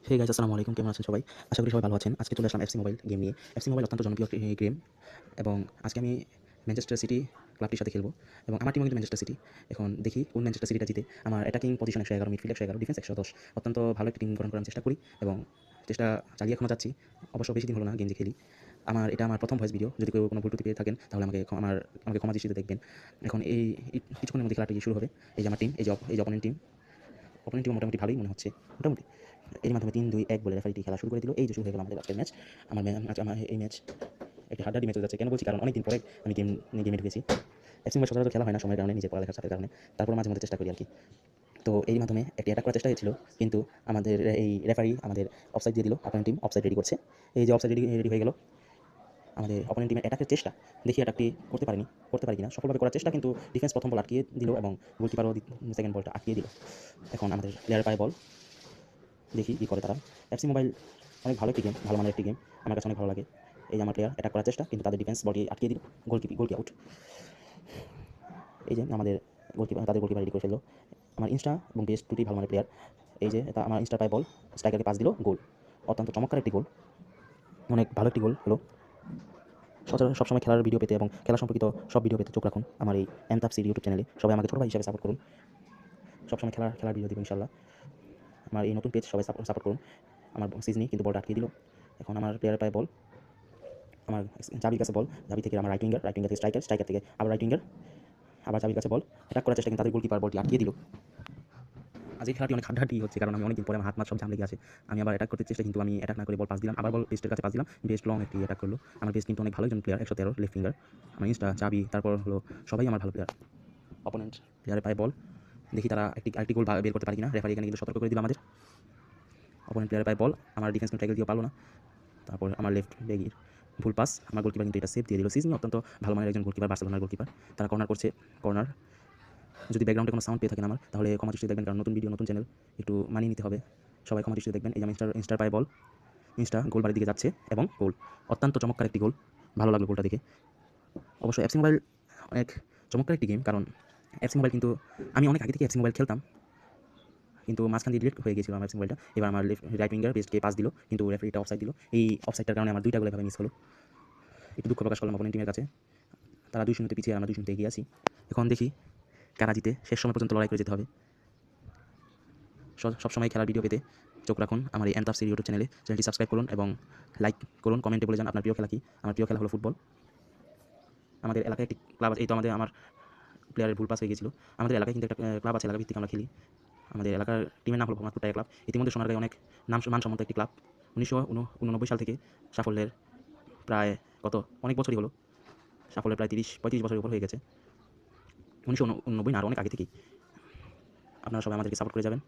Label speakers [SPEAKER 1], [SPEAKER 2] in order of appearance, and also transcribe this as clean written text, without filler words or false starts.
[SPEAKER 1] Hey guys, আসসালামু আলাইকুম। কেমন আছেন সবাই? আশা করি সবাই ভালো আছেন। আজকে চলে আসলাম এফসি মোবাইল গেম নিয়ে। এফসি মোবাইল অত্যন্ত জনপ্রিয় একটি গেম এবং আজকে আমি ম্যানচেস্টার সিটি ক্লাবটির সাথে খেলবো এবং আমার টিমও কিন্তু ম্যানচেস্টার সিটি। এখন দেখি কোন ম্যানচেস্টার সিটিটা জিতে। আমার অ্যাটাকিং পজিশন 111, মিডফিল্ড 111, ডিফেন্স 110। অত্যন্ত ভালো একটি টিম গঠন করার চেষ্টা করি এবং চেষ্টা চালিয়ে এখনো যাচ্ছি। অবশ্য বেশি দিন হলো না গেম যে খেলি। এটা আমার প্রথম ভয়েস ভিডিও। যদি কেউ কোনো ভুল ত্রুটি পেয়ে থাকেন তাহলে আমাকে ক্ষমা দৃষ্টিতে দেখবেন। এখন কিছুক্ষণের মধ্যে খেলাটি শুরু হবে। এই যে আমার টিম, এই যে অপোনেন্ট টিমও মোটামুটি ভালোই মনে হচ্ছে। মোটামুটি এর মাধ্যমে ৩-২-১ বলে রেফারিটি খেলা শুরু করে দিল। এই যে শুরু হয়ে গেল আমাদের আজকের ম্যাচ। আমার এই ম্যাচ একটি হাড্ডাহাড্ডি ম্যাচ হয়ে যাচ্ছে। কেন বলছি? কারণ অনেকদিন পরে আমি গেমে ঢুকেছি। এফসি মোবাইল সচরাচর খেলা হয় না সময়ের কারণে, নিজের পড়ালেখার চাপের কারণে। তারপর মাঝে মধ্যে চেষ্টা করি আরকি। তো এই মাধ্যমে একটি অ্যাটাক করার চেষ্টা হয়েছিল, কিন্তু আমাদের এই রেফারি আমাদের অফসাইড দিয়ে দিল। অপোনেন্ট টিম অফসাইড রেডি করছে। এই যে অফসাইড রেডি হয়ে গেল। আমাদের অপোনেন্ট টিমের অ্যাটাকের চেষ্টা, দেখি অ্যাটাকটি করতে পারি কিনা। সফলভাবে করার চেষ্টা, কিন্তু ডিফেন্স প্রথম বল আটকিয়ে দিল এবং গোলকিপারও সেকেন্ড বলটা আটকিয়ে দিল। এখন আমাদের প্লেয়ারের পায়ে বল, দেখি কী করে তারা। এফসি মোবাইল অনেক ভালো একটি গেম, ভালো মানের একটি গেম, আমার কাছে অনেক ভালো লাগে। এই যে আমার প্লেয়ার অ্যাটাক করার চেষ্টা, কিন্তু তাদের ডিফেন্স বডি আটকিয়ে দিল। গোলকি আউট। এই যে তাদের গোলকিপার রেডি করে ফেললো। আমার ইনস্টা এবং বেস্ট দুটি ভালো মানের প্লেয়ার। এই যে আমার ইনস্টার পায়ে বল, স্ট্রাইকারকে পাস দিল, গোল। অত্যন্ত চমৎকার একটি গোল, অনেক ভালো একটি গোল হলো। সচরাচর সবসময় খেলার ভিডিও পেতে এবং খেলা সম্পর্কিত সব ভিডিও পেতে চোখ রাখুন আমার এই এমতাফসির ইউটিউব চ্যানেলে। সবাই আমাকে ছোটো ভাই হিসেবে সাপোর্ট করুন। সবসময় খেলার ভিডিও দেবো ইনশাল্লাহ। আমার এই নতুন পেজ সবাই সাপোর্ট করুন। আমার সিজনি কিন্তু বলটা আটকিয়ে দিল। এখন আমার প্লেয়ারের পায়ে বল, আমার জাবির কাছে বল, জাবি থেকে আমার রাইট উইঙ্গার থেকে স্ট্রাইকার থেকে আবার রাইট উইঙ্গার, আবার জাবির কাছে বল, অ্যাটাক করার চেষ্টা, কিন্তু তাদের গোলকিপার বলটি আটকিয়ে দিল। আজ এই খেলাটি অনেক হাড্ডাহাড্ডি হচ্ছে, কারণ আমি অনেকদিন পরে আমার হাত সব জাম লেগে আছে। আমি আবার অ্যাটাক করতে চেষ্টা, কিন্তু আমি অ্যাটাক না করে বল পাস দিলাম। আবার বল বেস্টের কাছে পাস দিলাম, বেস্ট লং একটি অ্যাটাক করলো। আমার বেস্ট কিন্তু অনেক ভালো একজন প্লেয়ার, 113 লেফট ফিঙ্গার। আমার ইনস্টা, চাবি, তারপর হলো সবাই আমার ভালো প্লেয়ার। অপোনেন্ট প্লেয়ারের পায়ে বল, দেখি তারা আরেকটি গোল বের করতে পারে কিনা। রেফারি এখানে কিন্তু সতর্ক করে দিল আমাদের। অপোনেন্ট প্লেয়ারের পায়ে বল, আমার ডিফেন্স কিন্তু ট্যাকল দিয়েও পারলো না। তারপর আমার লেফট বেগির ভুল পাস, আমার গোলকিপার কিন্তু এটা সেভ দিয়ে দিল। সিজনি অত্যন্ত ভালো মানের একজন গোলকিপার, বার্সেলোনার গোলকিপার। তারা কর্নার করছে। কর্নার, যদি ব্যাকগ্রাউন্ডে কোনো সাউন্ড পেয়ে থাকেন আমার, তাহলে ক্ষমা দৃষ্টিতে দেখবেন, কারণ নতুন ভিডিও, নতুন চ্যানেল, একটু মানিয়ে নিতে হবে। সবাই ক্ষমা দৃষ্টিতে দেখবেন। এই যে ইনস্টার পায়ে বল, গোল বাড়ির দিকে যাচ্ছে এবং গোল। অত্যন্ত চমৎকার একটি গোল, ভালো লাগলো গোলটা দেখে। অবশ্য এফসি মোবাইল অনেক চমৎকার একটি গেম, কারণ এফসি মোবাইল কিন্তু আমি অনেক আগে থেকে এফসি মোবাইল খেলতাম, কিন্তু মাঝখান দিয়ে ডিলিট হয়ে গিয়েছিল আমার এফসি মোবাইলটা। এবার আমার রাইট উইঙ্গার বেস্টকে পাস দিল, কিন্তু রেফারিটা অফসাইড দিল। এই অফসাইডটার কারণে আমার 2টা গোল এভাবে মিস হলো। একটু দুঃখ প্রকাশ করলাম অপোনেন্ট টিমের কাছে। তারা 2-0 পিছিয়ে, আমরা 2-0 এগিয়ে আছি। এখন দেখি কারা জিতে। শেষ সময় পর্যন্ত লড়াই করে যেতে হবে। সবসময় খেলার ভিডিও পেতে চোখ রাখুন আমার এই এনতাফসির ইউটিউব চ্যানেলটি সাবস্ক্রাইব করুন এবং লাইক করুন। কমেন্টে বলে যান আপনার প্রিয় খেলা কি। আমার প্রিয় খেলা হলো ফুটবল। আমাদের এলাকায় একটি ক্লাব আছে। এই তো আমার প্লেয়ারের ভুল পাস হয়ে গেছিলো। আমাদের এলাকায় কিন্তু একটা ক্লাব আছে, এলাকা ভিত্তিক আমরা খেলি। আমাদের এলাকার টিমের নাম হলো ভোমাতপুর টাইগার ক্লাব। ইতিমধ্যে সোনারগাঁয়ে অনেক মানসম্মত একটি ক্লাব। 1989 সাল থেকে সাফল্যের প্রায় অনেক বছরই হলো। সাফল্যের প্রায় 30-35 বছরের উপর হয়ে গেছে। 1989 না, আরও অনেক আগে থেকেই। আপনারা সবাই আমাদেরকে সাপোর্ট করে যাবেন।